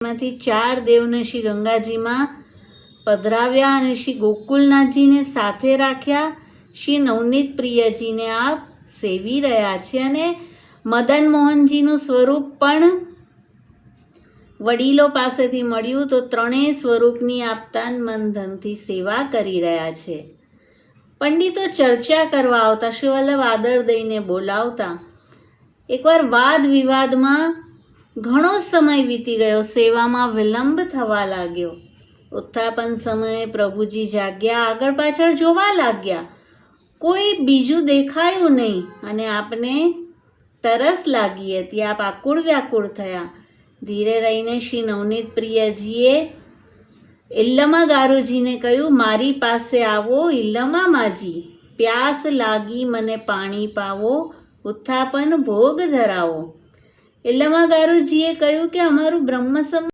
માંથી 4 દેવને શ્રી ગંગાજીમાં પધરાવ્યા અને શ્રી ગોકુલનાથજીને સાથે રાખ્યા. શ્રી નવનીત પ્રિયજીને આપ સેવી રહ્યા છે અને મદન મોહનજીનું સ્વરૂપ પણ વડીલો પાસેથી મળ્યું તો ત્રણેય સ્વરૂપની આપ તન મન ધનથી સેવા કરી રહ્યા છે. પંડિતો ચર્ચા કરવા આવતા, શ્રી વલ્લભ આદર દઈને બોલાવતા. એકવાર વાદ વિવાદમાં ઘણો સમય વીતી ગયો. સેવામાં વિલંબ થવા લાગ્યો. ઉત્થાપન સમયે પ્રભુજી જાગ્યા, આગળ પાછળ જોવા લાગ્યા. કોઈ બીજું દેખાયું નહીં અને આપને તરસ લાગી હતી. આપ આકુળ વ્યાકુળ થયા. ધીરે રહીને શ્રી નવનીત પ્રિયજીએ ઇલ્લમા ગારુજીને કહ્યું, મારી પાસે આવો ઇલ્લમા માજી, પ્યાસ લાગી મને પાણી પાવો, ઉત્થાપન ભોગ ધરાવો. ઇલ્લમા ગારુજીએ કહ્યું કે અમારું બ્રહ્મ